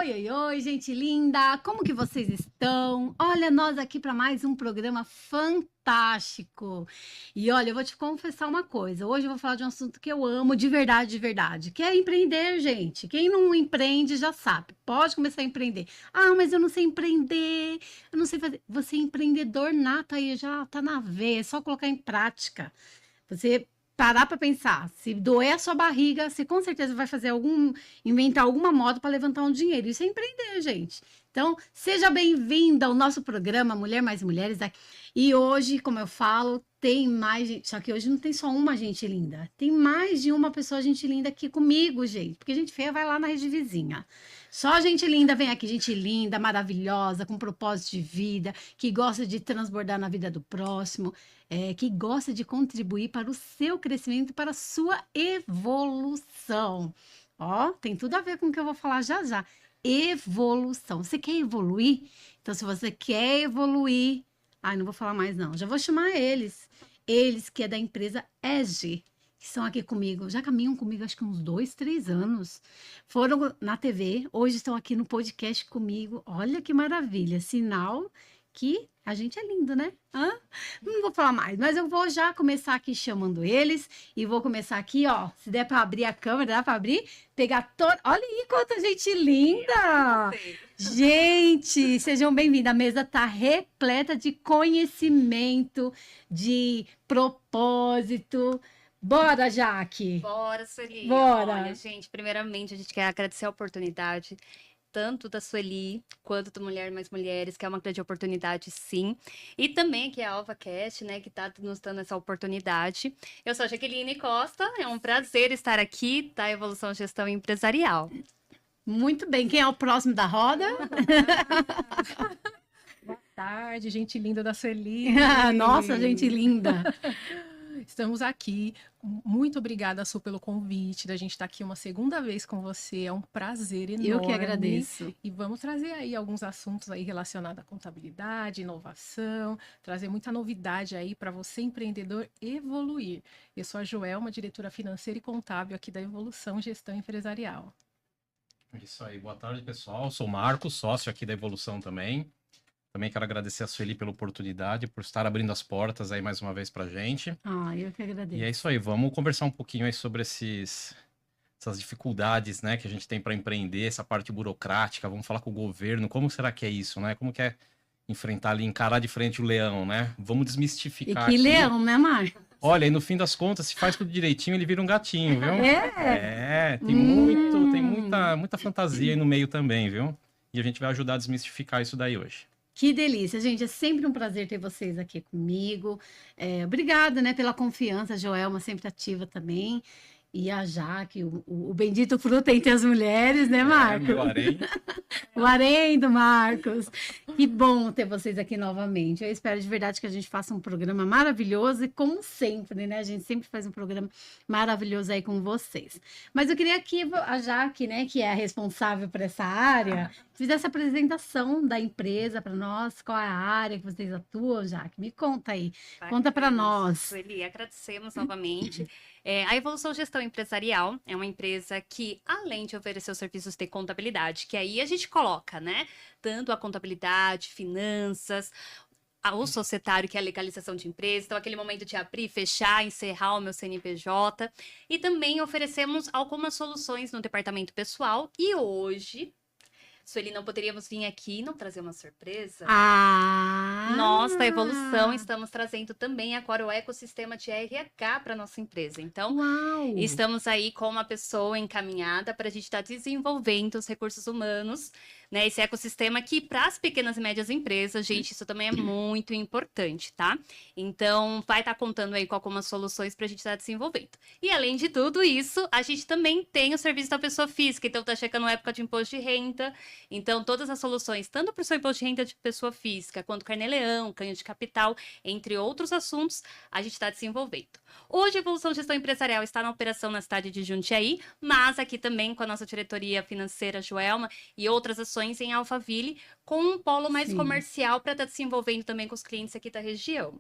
Oi, oi, oi, gente linda! Como que vocês estão? Olha, nós aqui para mais um programa fantástico. E olha, eu vou te confessar uma coisa. Hoje eu vou falar de um assunto que eu amo de verdade, que é empreender, gente. Quem não empreende já sabe. Pode começar a empreender. Ah, mas eu não sei empreender, eu não sei fazer. Você é empreendedor nato aí, já tá na veia, é só colocar em prática. Você parar para pensar, se doer a sua barriga, você com certeza vai fazer inventar alguma moda para levantar um dinheiro. Isso é empreender, gente. Então, seja bem-vinda ao nosso programa Mulher Mais Mulheres. E hoje, como eu falo, tem mais gente. Só que hoje não tem só uma gente linda. Tem mais de uma pessoa gente linda aqui comigo, gente. Porque gente feia vai lá na rede vizinha. Só gente linda vem aqui, gente linda, maravilhosa, com propósito de vida, que gosta de transbordar na vida do próximo, que gosta de contribuir para o seu crescimento, para a sua evolução. Ó, tem tudo a ver com o que eu vou falar já já. Evolução. Você quer evoluir? Então, se você quer evoluir, ai, não vou falar mais não. Já vou chamar eles. Eles que é da empresa EG, que estão aqui comigo. Já caminham comigo acho que uns 2, 3 anos. Foram na TV, hoje estão aqui no podcast comigo. Olha que maravilha. Sinal que a gente é lindo, né? Hã? Não vou falar mais, mas eu vou já começar aqui chamando eles e vou começar aqui, ó. Se der para abrir a câmera, dá para abrir? Pegar todo. Olha aí quanta gente linda! Gente, sejam bem-vindos. A mesa tá repleta de conhecimento, de propósito. Bora, Jaque! Bora, Sueli. Bora! Olha, gente, primeiramente a gente quer agradecer a oportunidade, tanto da Sueli quanto do Mulher Mais Mulheres, que é uma grande oportunidade, sim. E também aqui a AlvaCast, né, que está nos dando essa oportunidade. Eu sou a Jaqueline Costa, é um prazer estar aqui, da Evolução Gestão Empresarial. Muito bem, quem é o próximo da roda? Boa tarde, gente linda da Sueli. Nossa, gente linda! Estamos aqui. Muito obrigada, Su, pelo convite da gente estar aqui uma segunda vez com você. É um prazer enorme. Eu que agradeço. E vamos trazer aí alguns assuntos aí relacionados à contabilidade, inovação, trazer muita novidade aí para você, empreendedor, evoluir. Eu sou a Joelma, diretora financeira e contábil aqui da Evolução Gestão Empresarial. Isso aí, boa tarde, pessoal. Sou o Marcos, sócio aqui da Evolução também. Também quero agradecer a Sueli pela oportunidade, por estar abrindo as portas aí mais uma vez pra gente. Ah, eu que agradeço. E é isso aí, vamos conversar um pouquinho aí sobre essas dificuldades, né, que a gente tem para empreender, essa parte burocrática, vamos falar com o governo, como será que é isso, né? Como que é enfrentar ali, encarar de frente o leão, né? Vamos desmistificar E que aqui. leão, né, Marcos? Olha, e no fim das contas, se faz tudo direitinho, ele vira um gatinho, viu? Tem muita fantasia aí no meio também, viu? E a gente vai ajudar a desmistificar isso daí hoje. Que delícia, gente. É sempre um prazer ter vocês aqui comigo. Obrigada, né, pela confiança. A Joelma sempre ativa também. E a Jaque, o bendito fruto entre as mulheres, né, Marcos? Meu harém. O harém do Marcos. Que bom ter vocês aqui novamente. Eu espero de verdade que a gente faça um programa maravilhoso e como sempre, né? A gente sempre faz um programa maravilhoso aí com vocês. Mas eu queria que a Jaque, né, que é a responsável por essa área, fizesse a apresentação da empresa para nós. Qual é a área que vocês atuam, Jaque? Me conta aí. Conta para nós. Sueli, agradecemos novamente. A Evolução Gestão Empresarial é uma empresa que, além de oferecer os serviços de contabilidade, que aí a gente coloca, né? Tanto a contabilidade, finanças, o societário, que é a legalização de empresa, então aquele momento de abrir, fechar, encerrar o meu CNPJ. E também oferecemos algumas soluções no departamento pessoal. E hoje, Sueli, não poderíamos vir aqui e não trazer uma surpresa? Nós, da Evolução, estamos trazendo também agora o ecossistema de RH para nossa empresa. Então, Uau! estamos aí com uma pessoa encaminhada para a gente estar desenvolvendo os recursos humanos, né? Esse ecossistema que, para as pequenas e médias empresas, gente, isso também é muito importante, tá? Então, vai estar contando aí com algumas soluções para a gente estar desenvolvendo. E, além de tudo isso, a gente também tem o serviço da pessoa física. Então, tá chegando a época de imposto de renda. Então, todas as soluções, tanto para o seu imposto de renda de pessoa física, quanto carnê-leão, ganho de capital, entre outros assuntos, a gente está desenvolvendo. Hoje, a Evolução Gestão Empresarial está na operação na cidade de Jundiaí, mas aqui também com a nossa diretoria financeira, Joelma, e outras ações em Alphaville, com um polo mais comercial para estar desenvolvendo também com os clientes aqui da região.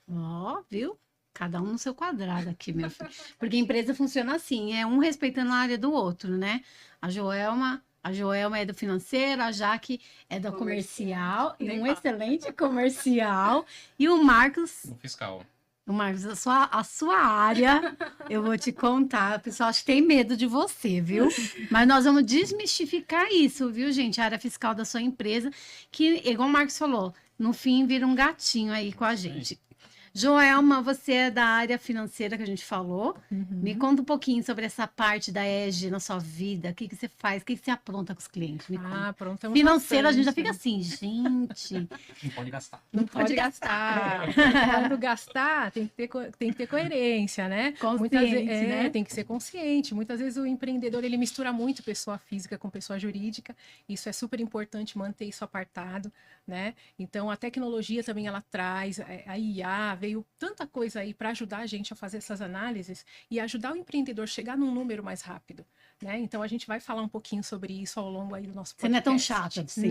Ó, viu? Cada um no seu quadrado aqui, meu filho. Porque a empresa funciona assim, é um respeitando a área do outro, né? A Joelma A Joelma é do financeiro, a Jaque é do comercial, e Nem um fala. excelente comercial. E o Marcos, No fiscal. a sua área, eu vou te contar. O pessoal acho que tem medo de você, viu? Mas nós vamos desmistificar isso, viu, gente? A área fiscal da sua empresa, que, igual o Marcos falou, no fim vira um gatinho aí com a gente. Joelma, você é da área financeira que a gente falou. Me conta um pouquinho sobre essa parte da ESG na sua vida. O que você faz? O que você apronta com os clientes? Me conta. Aprontamos Financeira, a gente já bastante. fica assim, gente. Não pode gastar. Não pode gastar. Quando gastar, tem que ter coerência, né? Consciente, né? Tem que ser consciente. Muitas vezes o empreendedor, ele mistura muito pessoa física com pessoa jurídica. Isso é super importante, manter isso apartado, né? Então, a tecnologia também, ela traz, a IA, veio tanta coisa aí para ajudar a gente a fazer essas análises e ajudar o empreendedor a chegar num número mais rápido, né? Então, a gente vai falar um pouquinho sobre isso ao longo aí do nosso Você podcast. não é tão chata assim.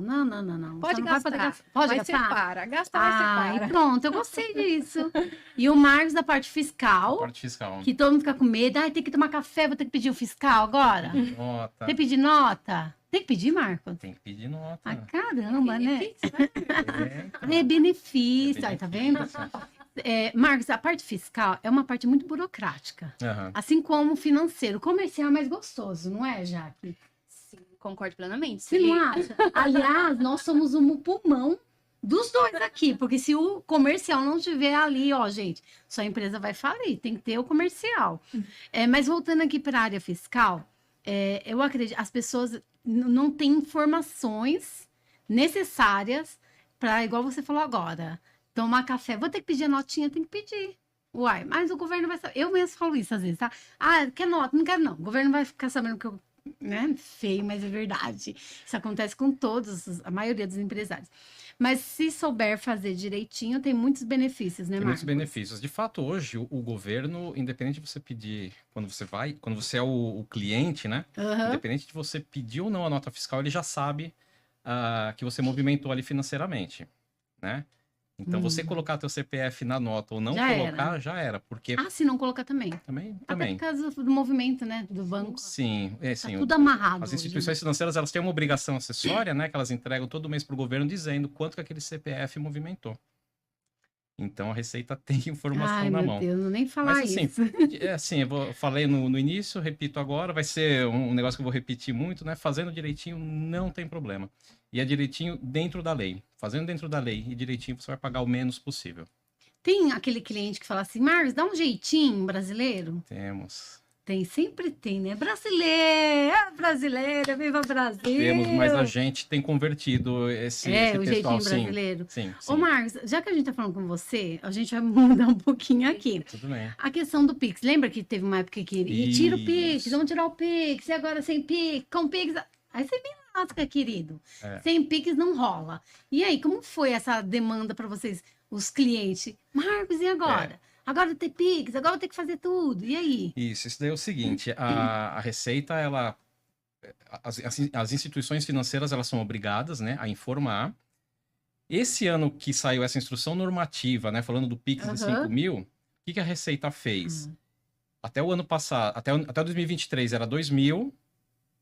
Não. Pode Você não vai poder gastar. Pode Mas gastar? separa. Gastar, mas Ah, separa. e pronto, eu gostei disso. E o Marcos da parte fiscal, Parte fiscal. que todo mundo fica com medo. Ai, tem que tomar café, vou ter que pedir o fiscal agora. Nota. Tem que pedir nota? Tem que pedir, Marcos? Tem que pedir nota. Ah, caramba, né? É, então. É benefício. Aí, tá vendo? Marcos, a parte fiscal é uma parte muito burocrática. Aham. Assim como o financeiro. O comercial é mais gostoso, não é, Jaque? Sim, concordo plenamente. Você não acha? Aliás, nós somos um pulmão dos dois aqui, porque se o comercial não tiver ali, ó, gente, sua empresa vai falir, tem que ter o comercial. Mas voltando aqui para a área fiscal, eu acredito, as pessoas não têm informações necessárias para, igual você falou agora, tomar café. Vou ter que pedir a notinha, tem que pedir. Uai, mas o governo vai saber. Eu mesmo falo isso às vezes, tá? Ah, quer nota? Não quero, não. O governo vai ficar sabendo que eu. Né? Feio, mas é verdade. Isso acontece com todos, a maioria dos empresários. Mas se souber fazer direitinho, tem muitos benefícios, né, Tem muitos Marcos? benefícios. De fato, hoje, o governo, independente de você pedir, quando você é o cliente, né? Aham. Independente de você pedir ou não a nota fiscal, ele já sabe que você movimentou ali financeiramente, né? Então, você colocar teu CPF na nota ou não Já colocar, já era. Porque Ah, se não colocar também. também, Até também. por causa do movimento, né, do banco. Sim, Tá sim. tudo amarrado. As hoje, né? instituições financeiras, elas têm uma obrigação acessória, né? Que elas entregam todo mês para o governo dizendo quanto que aquele CPF movimentou. Então, a Receita tem informação Ai, na meu mão. Deus, não nem falar Mas assim, isso. eu falei no início, repito agora, vai ser um negócio que eu vou repetir muito, né? Fazendo direitinho não tem problema. E é direitinho dentro da lei. Fazendo dentro da lei e direitinho, você vai pagar o menos possível. Tem aquele cliente que fala assim, Marcos, dá um jeitinho brasileiro? Temos. Sempre tem, né? Brasileira, viva Brasil! Temos, mas a gente tem convertido esse o pessoal, jeitinho sim. brasileiro. Sim, Ô, sim. Marcos, já que a gente tá falando com você, a gente vai mudar um pouquinho aqui. Tudo bem. A questão do Pix. Lembra que teve uma época que e tira o Pix, Isso. vamos tirar o Pix, e agora sem Pix, com Pix. Aí você me lasca, querido. É. Sem Pix não rola. E aí, como foi essa demanda para vocês, os clientes? Marcos, e agora? Agora tem Pix, agora eu tenho que fazer tudo. E aí? Isso daí é o seguinte, a Receita, ela, as instituições financeiras, elas são obrigadas, né, a informar. Esse ano que saiu essa instrução normativa, né, falando do Pix de 5 mil, o que a Receita fez? Até o ano passado, até 2023 era 2 mil,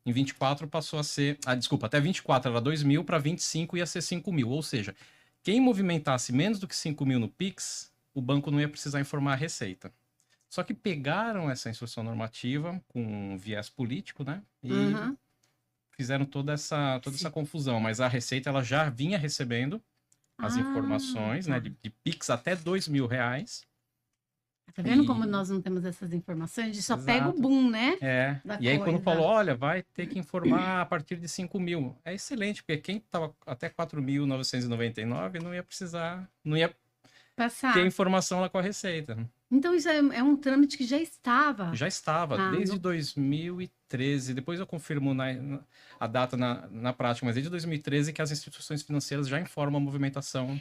em 24 passou a ser, até 24 era 2 mil, para 25 ia ser 5 mil, ou seja, quem movimentasse menos do que 5 mil no Pix, o banco não ia precisar informar a Receita. Só que pegaram essa instrução normativa com um viés político, né? E fizeram toda essa confusão. Mas a Receita, ela já vinha recebendo as informações, né? De Pix até R$2.000. Tá vendo E- como nós não temos essas informações? A gente só pega o Exato. boom, né? Da E aí quando coisa. falou, olha, vai ter que informar a partir de 5 mil. É excelente, porque quem estava até 4.999 não ia precisar, não ia Passar. ter informação lá com a Receita. Então, isso é um trâmite que já estava. Já estava, desde 2013. Depois eu confirmo a data na prática, mas desde 2013 que as instituições financeiras já informam a movimentação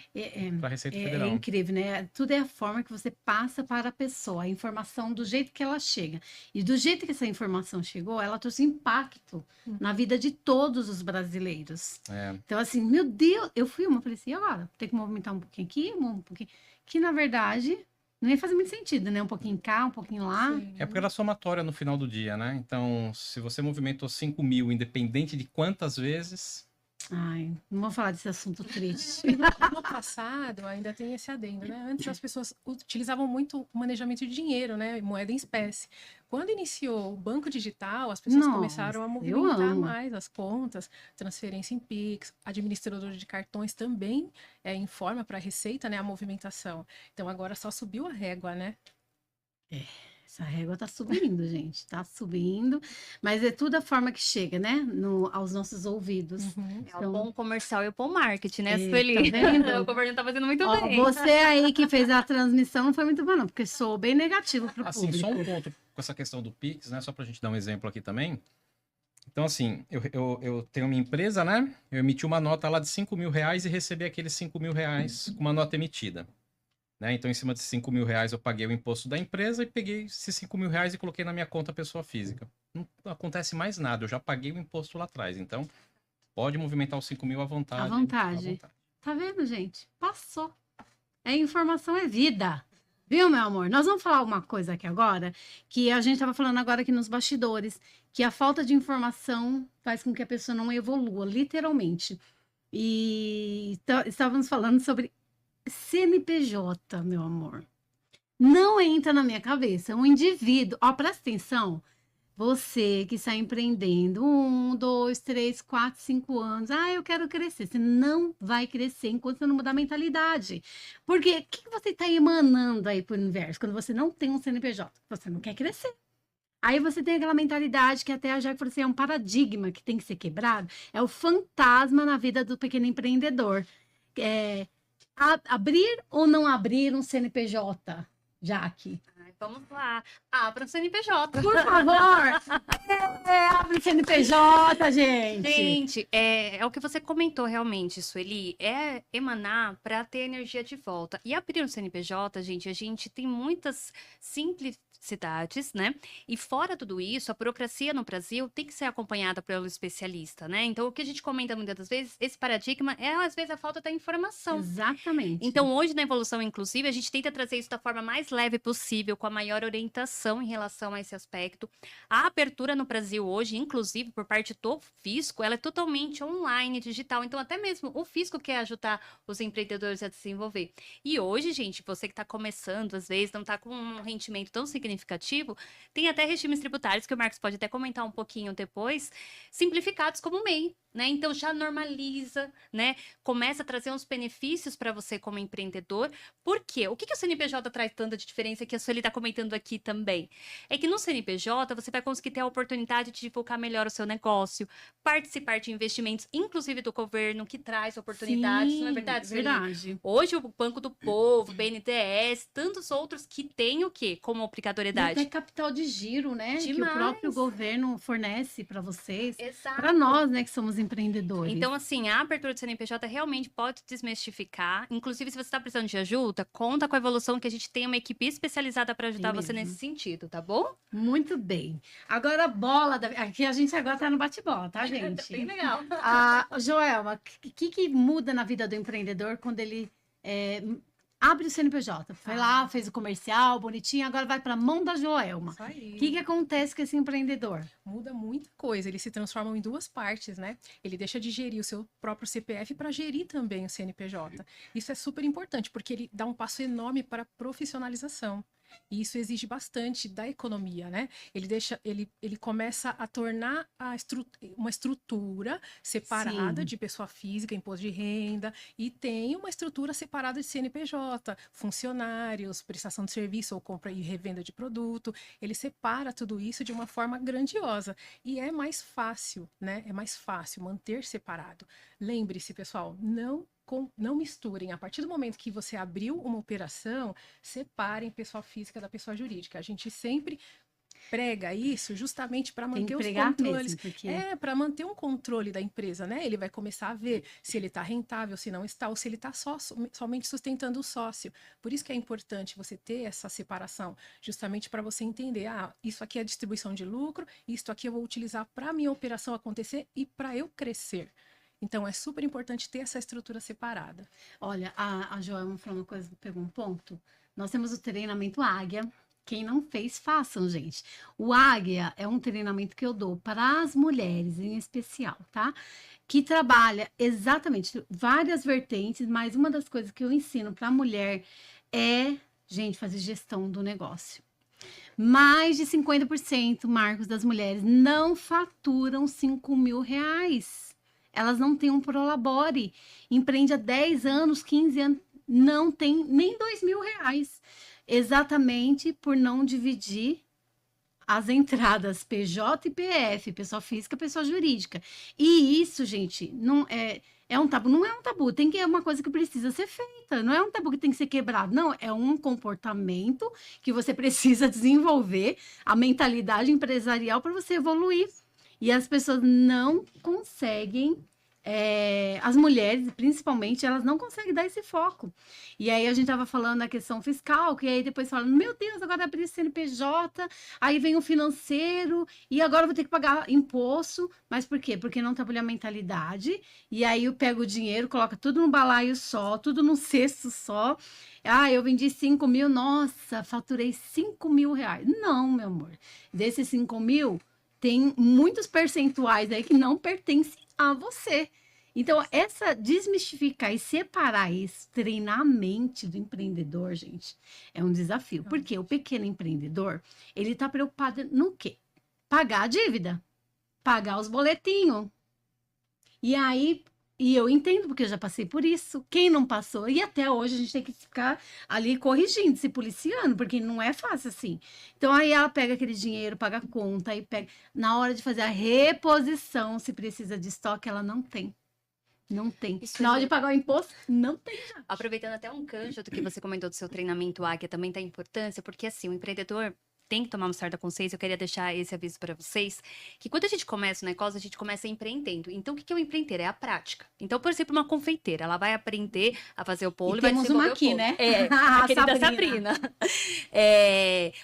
para a Receita É Federal. incrível, né? Tudo é a forma que você passa para a pessoa, a informação do jeito que ela chega. E do jeito que essa informação chegou, ela trouxe impacto na vida de todos os brasileiros. É. Então, assim, meu Deus, eu falei assim, agora, tem que movimentar um pouquinho aqui, um pouquinho. Que, na verdade, Não ia fazer muito sentido, né? Um pouquinho cá, um pouquinho lá. Sim. É porque era somatória no final do dia, né? Então, se você movimentou 5 mil, independente de quantas vezes, Ai, não vou falar desse assunto triste. No passado, ainda tem esse adendo, né? Antes as pessoas utilizavam muito o manejamento de dinheiro, né? Moeda em espécie. Quando iniciou o banco digital, as pessoas Nossa, começaram a eu movimentar amo. mais as contas, transferência em Pix, administrador de cartões também informa para a Receita, né, a movimentação. Então agora só subiu a régua, né? Essa régua tá subindo, gente. Tá subindo. Mas é tudo a forma que chega, né? Aos nossos ouvidos. Uhum. É o bom comercial e o bom marketing, né, Tá Sueli? vendo? O governo tá fazendo muito Ó, bem. você aí que fez a transmissão não foi muito bom, não, porque sou bem negativo pro assim, público. só um ponto com essa questão do Pix, né? Só pra gente dar um exemplo aqui também. Então, assim, eu tenho minha empresa, né? Eu emiti uma nota lá de 5 mil reais e recebi aqueles 5 mil reais com uma nota emitida. Né? Então, em cima de 5 mil reais, eu paguei o imposto da empresa e peguei esses 5 mil reais e coloquei na minha conta pessoa física. Não acontece mais nada, eu já paguei o imposto lá atrás. Então, pode movimentar os 5 mil à vontade. À vontade. Tá vendo, gente? Passou. Informação é vida. Viu, meu amor? Nós vamos falar uma coisa aqui agora, que a gente estava falando agora aqui nos bastidores, que a falta de informação faz com que a pessoa não evolua, literalmente. E estávamos falando sobre CNPJ, meu amor. Não entra na minha cabeça um indivíduo. Ó, presta atenção. Você que está empreendendo 1, 2, 3, 4, 5 anos. Ah, eu quero crescer. Você não vai crescer enquanto você não mudar a mentalidade. Porque o que você está emanando aí para o universo quando você não tem um CNPJ? Você não quer crescer. Aí você tem aquela mentalidade que até a Jaque falou assim, é um paradigma que tem que ser quebrado. É o fantasma na vida do pequeno empreendedor. Abrir ou não abrir um CNPJ, Jaque? Ai, vamos lá. Abra um CNPJ. Por favor! Abre o CNPJ, gente! Gente, é o que você comentou realmente, Sueli, é emanar para ter energia de volta. E abrir um CNPJ, gente, a gente tem muitas simplicidades, né? E fora tudo isso, a burocracia no Brasil tem que ser acompanhada pelo especialista, né? Então, o que a gente comenta muitas das vezes, esse paradigma é, às vezes, a falta da informação. Exatamente. Então, hoje, na evolução inclusive, a gente tenta trazer isso da forma mais leve possível, com a maior orientação em relação a esse aspecto. A abertura no Brasil hoje, inclusive, por parte do fisco, ela é totalmente online, digital. Então, até mesmo o fisco quer ajudar os empreendedores a desenvolver. E hoje, gente, você que está começando, às vezes, não está com um rendimento tão significativo, tem até regimes tributários, que o Marcos pode até comentar um pouquinho depois, simplificados como MEI. Né? Então já normaliza, né? Começa a trazer uns benefícios para você como empreendedor. Por quê? O que o CNPJ traz tanta de diferença que a Sueli está comentando aqui também? É que no CNPJ você vai conseguir ter a oportunidade de divulgar melhor o seu negócio, participar de investimentos, inclusive do governo, que traz oportunidades, Sim, não é verdade, Sueli? verdade. Hoje o Banco do Povo, BNDES, tantos outros que têm o quê como E oportunidade? até capital de giro, né? Que o Demais. próprio governo fornece para vocês, Exato. para nós, né, que somos empreendedores. Então, assim, a abertura do CNPJ realmente pode desmistificar. Inclusive, se você está precisando de ajuda, conta com a Evolução, que a gente tem uma equipe especializada para ajudar Tem você mesmo. nesse sentido, tá bom? Muito bem. Agora a bola, aqui a gente agora tá no bate-bola, tá, gente? Bem legal. Joelma, o que muda na vida do empreendedor quando ele abre o CNPJ? Foi lá, fez o comercial, bonitinho, agora vai para a mão da Joelma. Isso aí. O que acontece com esse empreendedor? Muda muita coisa, eles se transformam em duas partes, né? Ele deixa de gerir o seu próprio CPF para gerir também o CNPJ. Isso é super importante, porque ele dá um passo enorme para a profissionalização. E isso exige bastante da economia, né? Ele começa a tornar uma estrutura separada Sim. de pessoa física, imposto de renda, e tem uma estrutura separada de CNPJ, funcionários, prestação de serviço ou compra e revenda de produto. Ele separa tudo isso de uma forma grandiosa. E é mais fácil, né? É mais fácil manter separado. Lembre-se, pessoal, não misturem. A partir do momento que você abriu uma operação, separem pessoa física da pessoa jurídica. A gente sempre prega isso justamente para Tem que manter os pregar controles. mesmo, porque... Para manter um controle da empresa, né? Ele vai começar a ver se ele está rentável, se não está, ou se ele está somente sustentando o sócio. Por isso que é importante você ter essa separação, justamente para você entender, isso aqui é distribuição de lucro, isso aqui eu vou utilizar para a minha operação acontecer e para eu crescer. Então, é super importante ter essa estrutura separada. Olha, a Joelma falou uma coisa, pegou um ponto. Nós temos o treinamento Águia. Quem não fez, façam, gente. O Águia é um treinamento que eu dou para as mulheres em especial, tá? Que trabalha exatamente várias vertentes, mas uma das coisas que eu ensino para a mulher é, gente, fazer gestão do negócio. Mais de 50%, Marcos, das mulheres não faturam 5 mil reais. Elas não têm um Prolabore. Empreende há 10 anos, 15 anos, não tem nem 2 mil reais. Exatamente por não dividir as entradas PJ e PF, pessoa física, pessoa jurídica. E isso, gente, não é um tabu, não é um tabu, tem que é uma coisa que precisa ser feita, não é um tabu que tem que ser quebrado, não, é um comportamento que você precisa desenvolver, a mentalidade empresarial para você evoluir. E as pessoas não conseguem, as mulheres, principalmente, elas não conseguem dar esse foco. E aí a gente estava falando da questão fiscal, que aí depois falando, meu Deus, agora abri CNPJ, aí vem o financeiro, e agora eu vou ter que pagar imposto. Mas por quê? Porque não trabalha a mentalidade, e aí eu pego o dinheiro, coloca tudo num balaio só, tudo num cesto só. Ah, eu vendi 5 mil, nossa, faturei 5 mil reais. Não, meu amor. Desses 5 mil, tem muitos percentuais aí que não pertencem a você. Então, essa desmistificar e separar isso, treinar a mente do empreendedor, gente, é um desafio. Porque o pequeno empreendedor, ele tá preocupado no quê? Pagar a dívida, pagar os boletinhos. E aí, e eu entendo, porque eu já passei por isso. Quem não passou? E até hoje a gente tem que ficar ali corrigindo, se policiando, porque não é fácil assim. Então, aí ela pega aquele dinheiro, paga a conta, aí pega. Na hora de fazer a reposição, se precisa de estoque, ela não tem. Não tem. Isso Na hora é- de pagar o imposto, não tem. Aproveitando até um gancho do que você comentou do seu treinamento Águia, também tem importância, porque assim, o empreendedor tem que tomar uma certa consciência. Eu queria deixar esse aviso para vocês, que quando a gente começa o negócio, a gente começa empreendendo. Então, o que é o empreender? É a prática. Então, por exemplo, uma confeiteira, ela vai aprender a fazer o bolo E e vai temos uma desenvolver o aqui, bolo. né? É, A a querida Sabrina. Sabrina.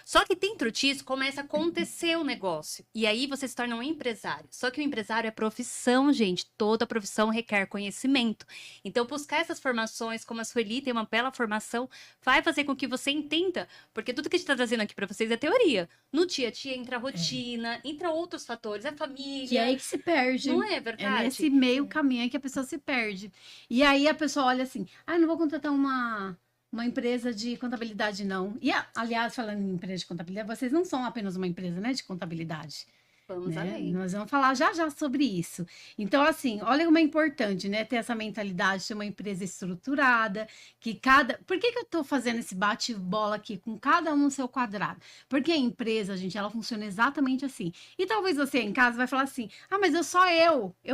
Só que dentro disso, começa a acontecer o negócio. E aí, você se torna um empresário. Só que o empresário é profissão, gente. Toda profissão requer conhecimento. Então, buscar essas formações, como a Sueli tem uma bela formação, vai fazer com que você entenda. Porque tudo que a gente está trazendo aqui para vocês é teoria. No dia a dia entra a rotina, entra outros fatores, a família. Que é aí que se perde. Não é É verdade? nesse meio caminho aí que a pessoa se perde. E aí a pessoa olha assim, ah, não vou contratar uma empresa de contabilidade, não. E, aliás, falando em empresa de contabilidade, vocês não são apenas uma empresa, né, de contabilidade. Vamos Né? além. Nós vamos falar já já sobre isso. Então, assim, olha como é importante, né? Ter essa mentalidade de uma empresa estruturada, que cada. Por que eu tô fazendo esse bate-bola aqui com cada um no seu quadrado? Porque a empresa, gente, ela funciona exatamente assim. E talvez você em casa vai falar assim: ah, mas eu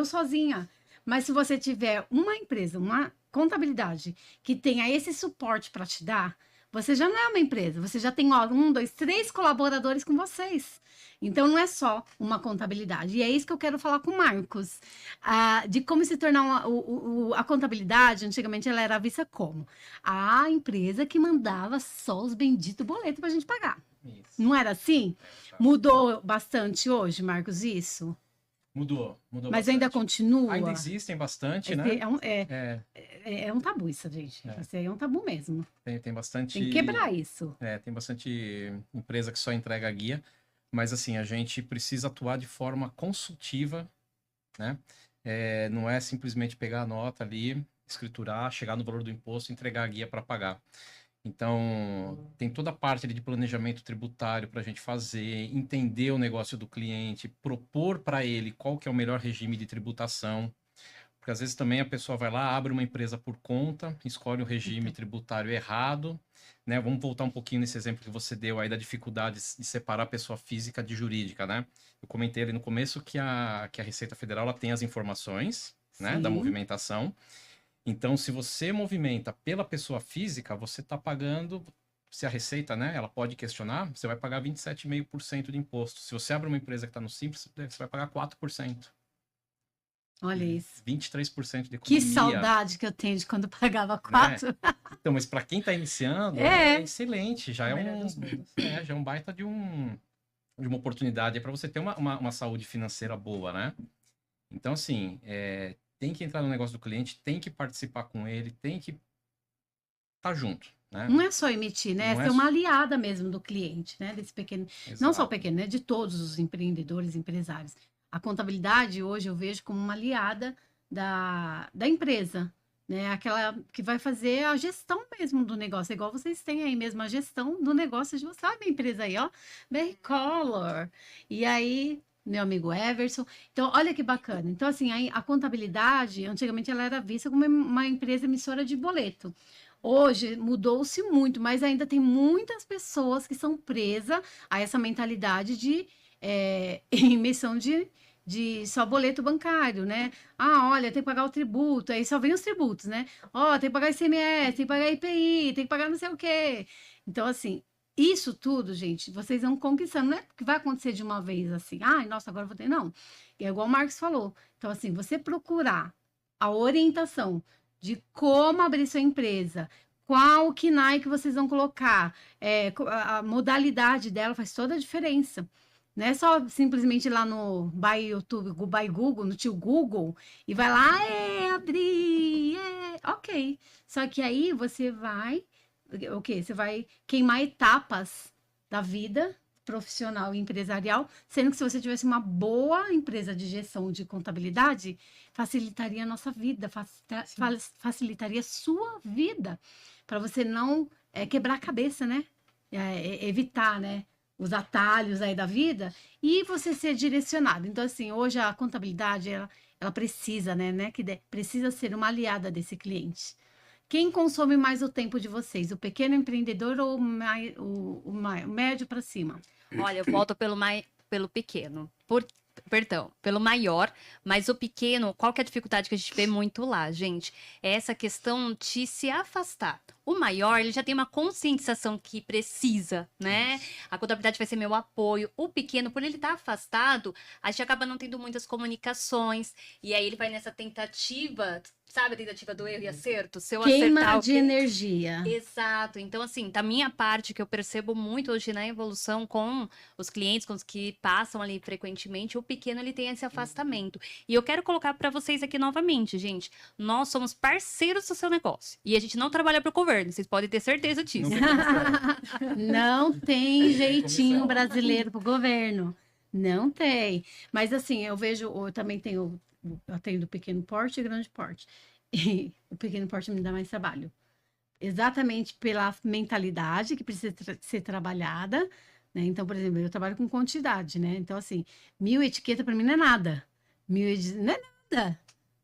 sozinha. Mas se você tiver uma empresa, uma contabilidade que tenha esse suporte para te dar, você já não é uma empresa, você já tem, ó, 1, 2, 3 colaboradores com vocês. Então, não é só uma contabilidade. E é isso que eu quero falar com o Marcos. De como se tornar a contabilidade, antigamente ela era vista como a empresa que mandava só os benditos boletos para a gente pagar. Isso. Não era assim? Mudou bastante hoje, Marcos, isso? Mudou Mas ainda bastante. continua. Ainda existem bastante, Esse né? é um tabu isso, gente. É. Isso aí é um tabu mesmo. Tem bastante. Tem que quebrar isso. Tem bastante empresa que só entrega guia, mas assim, a gente precisa atuar de forma consultiva, né? Não é simplesmente pegar a nota ali, escriturar, chegar no valor do imposto e entregar a guia para pagar. Então, tem toda a parte ali de planejamento tributário para a gente fazer, entender o negócio do cliente, propor para ele qual que é o melhor regime de tributação. Porque às vezes também a pessoa vai lá, abre uma empresa por conta, escolhe o regime tributário errado, né? Vamos voltar um pouquinho nesse exemplo que você deu aí da dificuldade de separar a pessoa física de jurídica, né? Eu comentei ali no começo que a Receita Federal ela tem as informações, né, da Sim. movimentação. Então, se você movimenta pela pessoa física, você está pagando, se a Receita, né, ela pode questionar, você vai pagar 27,5% de imposto. Se você abre uma empresa que está no Simples, você vai pagar 4%. Olha isso. 23% de economia. Que saudade que eu tenho de quando pagava 4. Então, mas para quem está iniciando, é excelente. Já É é o melhor dos mundos. já é um baita de uma oportunidade para você ter uma saúde financeira boa, né? Então, assim, tem que entrar no negócio do cliente, tem que participar com ele, tem que estar junto, né? Não é só emitir, né? Não É é ser uma só- aliada mesmo do cliente, né? Desse pequeno. Não só o Exato. pequeno, né? De todos os empreendedores, empresários. A contabilidade hoje eu vejo como uma aliada da empresa, né? Aquela que vai fazer a gestão mesmo do negócio, igual vocês têm aí mesmo a gestão do negócio de vocês. Olha a minha empresa aí, ó, Berry Color. E aí, meu amigo Everson. Então, olha que bacana. Então, assim, a contabilidade, antigamente ela era vista como uma empresa emissora de boleto. Hoje mudou-se muito, mas ainda tem muitas pessoas que são presas a essa mentalidade de emissão de só boleto bancário, né? Ah, olha, tem que pagar o tributo, aí só vem os tributos, né? Ó, tem que pagar ICMS, tem que pagar IPI, tem que pagar não sei o quê. Então, assim, isso tudo, gente, vocês vão conquistando, não é que vai acontecer de uma vez assim, ai, nossa, agora eu vou ter, não. É igual o Marcos falou. Então, assim, você procurar a orientação de como abrir sua empresa, qual KNAI que vocês vão colocar, a modalidade dela faz toda a diferença. Não é só simplesmente ir lá no By YouTube, By Google, no tio Google, e vai lá, abrir, ok. Só que aí você vai, o quê? Você vai queimar etapas da vida profissional e empresarial, sendo que se você tivesse uma boa empresa de gestão de contabilidade, facilitaria a nossa vida, facilitaria a sua vida, para você não quebrar a cabeça, né? Evitar, né? Os atalhos aí da vida e você ser direcionado. Então, assim, hoje a contabilidade, ela precisa, né? Precisa ser uma aliada desse cliente. Quem consome mais o tempo de vocês? O pequeno empreendedor ou o médio para cima? Olha, eu volto pelo pequeno. Perdão, pelo maior, mas o pequeno, qual que é a dificuldade que a gente vê muito lá, gente? É essa questão de se afastar. O maior, ele já tem uma conscientização que precisa, né? A contabilidade vai ser meu apoio. O pequeno, por ele estar afastado, a gente acaba não tendo muitas comunicações. E aí ele vai nessa tentativa, sabe a tentativa do erro e acerto? Se eu Queima acertar o de quê? energia. Exato. Então, assim, da minha parte, que eu percebo muito hoje na evolução com os clientes, com os que passam ali frequentemente, o pequeno, ele tem esse afastamento. E eu quero colocar para vocês aqui novamente, gente, nós somos parceiros do seu negócio. E a gente não trabalha para o governo, vocês podem ter certeza disso. Não tem comissão. Não tem jeitinho comissão. brasileiro pro governo. Não tem. Mas assim, eu vejo, eu também tenho, eu tenho do pequeno porte e grande porte. E o pequeno porte me dá mais trabalho. Exatamente pela mentalidade que precisa ser trabalhada, né? Então, por exemplo, eu trabalho com quantidade, né? Então, assim, 1000 etiquetas para mim não é nada. Não é nada,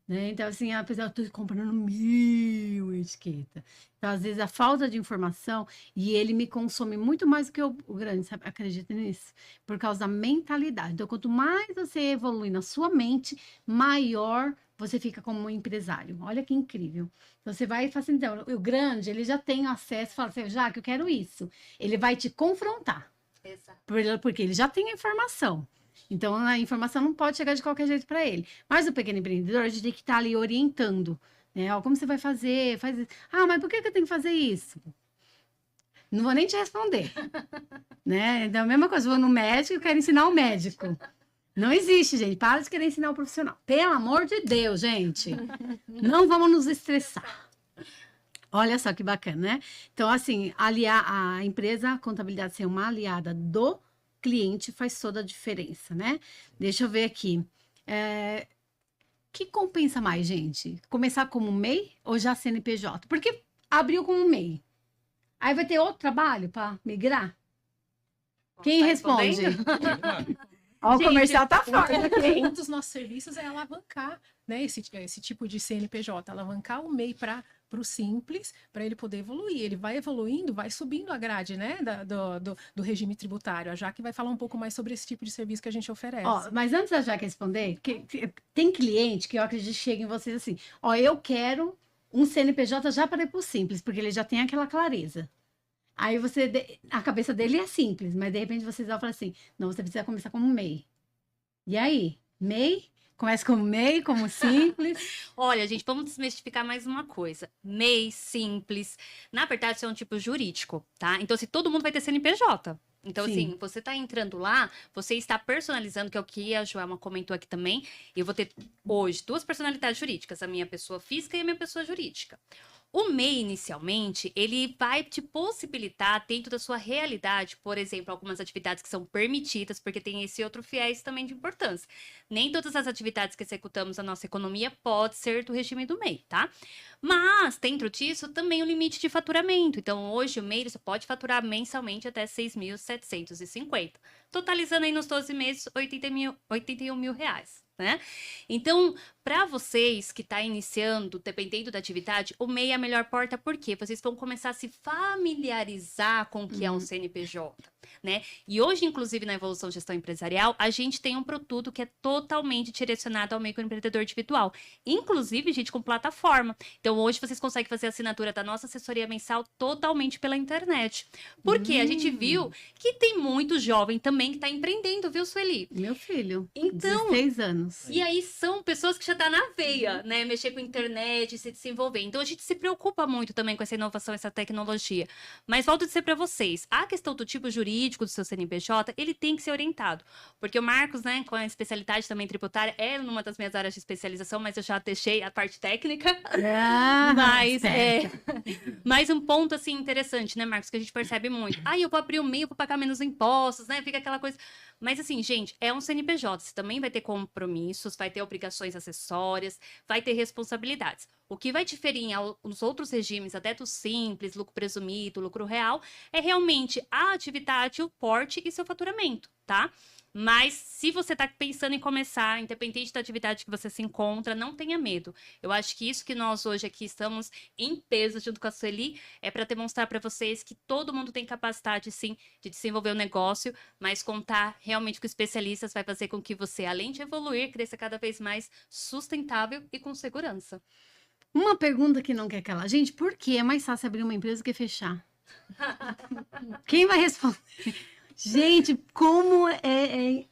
né? Então, assim, apesar de eu estou comprando 1000 etiquetas. Então, às vezes, a falta de informação, e ele me consome muito mais do que o grande, sabe? Acredita nisso? Por causa da mentalidade. Então, quanto mais você evolui na sua mente, maior você fica como um empresário. Olha que incrível. Então, você vai facilitar. O grande, ele já tem acesso, fala assim, já que eu quero isso. Ele vai te confrontar, Exato. porque ele já tem a informação. Então, a informação não pode chegar de qualquer jeito para ele. Mas o pequeno empreendedor, a gente tem que estar ali orientando, né? Ó, como você vai fazer? Faz isso. Ah, mas por que eu tenho que fazer isso? Não vou nem te responder, né? Então, a mesma coisa, vou no médico e quero ensinar o médico. Não existe, gente. Para de querer ensinar o profissional. Pelo amor de Deus, gente. Não vamos nos estressar. Olha só que bacana, né? Então, assim, aliar a empresa, a contabilidade ser uma aliada do cliente faz toda a diferença, né? Deixa eu ver aqui. Que compensa mais, gente? Começar como MEI ou já CNPJ? Porque abriu como MEI. Aí vai ter outro trabalho para migrar? Quem Tá responde? respondendo? Ó, o Gente, comercial tá forte aqui. Um dos nossos serviços é alavancar, né, esse tipo de CNPJ, alavancar o MEI para o simples, para ele poder evoluir. Ele vai evoluindo, vai subindo a grade, né, do regime tributário. A Jaque vai falar um pouco mais sobre esse tipo de serviço que a gente oferece. Ó, mas antes da Jaque responder, tem cliente que eu acredito que chega em vocês assim, ó, eu quero um CNPJ já para ir pro simples, porque ele já tem aquela clareza. Aí a cabeça dele é simples, mas de repente vocês vão falar assim, não, você precisa começar como MEI. E aí? MEI? Começa como MEI, como simples. Olha, gente, vamos desmistificar mais uma coisa. MEI, simples. Na verdade, isso é um tipo jurídico, tá? Então, assim, todo mundo vai ter CNPJ. Então, Sim. assim, você tá entrando lá, você está personalizando, que é o que a Joelma comentou aqui também. Eu vou ter hoje 2 personalidades jurídicas, a minha pessoa física e a minha pessoa jurídica. O MEI, inicialmente, ele vai te possibilitar, dentro da sua realidade, por exemplo, algumas atividades que são permitidas, porque tem esse outro viés também de importância. Nem todas as atividades que executamos na nossa economia pode ser do regime do MEI, tá? Mas, dentro disso, também o limite de faturamento. Então, hoje, o MEI só pode faturar mensalmente até 6.750, totalizando aí nos 12 meses 81 mil reais, né? Então, para vocês que estão iniciando, dependendo da atividade, o MEI é a melhor porta, porque vocês vão começar a se familiarizar com o que é um CNPJ, né? E hoje, inclusive, na Evolução Gestão Empresarial, a gente tem um produto que é totalmente direcionado ao microempreendedor individual. Inclusive, gente, com plataforma. Então, hoje vocês conseguem fazer a assinatura da nossa assessoria mensal totalmente pela internet. Porque a gente viu que tem muito jovem também que está empreendendo, viu, Sueli? Meu filho, Então, 16 anos. e aí são pessoas que já tá na veia, né? Mexer com internet, se desenvolver. Então a gente se preocupa muito também com essa inovação, essa tecnologia. Mas volto a dizer para vocês, a questão do tipo jurídico do seu CNPJ, ele tem que ser orientado. Porque o Marcos, né, com a especialidade também tributária, é numa das minhas áreas de especialização, mas eu já deixei a parte técnica. Mas mais um ponto assim interessante, né, Marcos, que a gente percebe muito. Eu vou abrir o MEI, eu vou pagar menos impostos, né? Fica aquela coisa. Mas assim, gente, é um CNPJ, você também vai ter compromissos, vai ter obrigações acessórias, vai ter responsabilidades. O que vai diferir nos outros regimes, até do simples, lucro presumido, lucro real, é realmente a atividade, o porte e seu faturamento, tá? Mas se você está pensando em começar, independente da atividade que você se encontra, não tenha medo. Eu acho que isso que nós hoje aqui estamos em peso junto com a Sueli é para demonstrar para vocês que todo mundo tem capacidade, sim, de desenvolver o negócio, mas contar realmente com especialistas vai fazer com que você, além de evoluir, cresça cada vez mais sustentável e com segurança. Uma pergunta que não quer calar. Gente, por que é mais fácil abrir uma empresa do que fechar? Quem vai responder? Gente, como é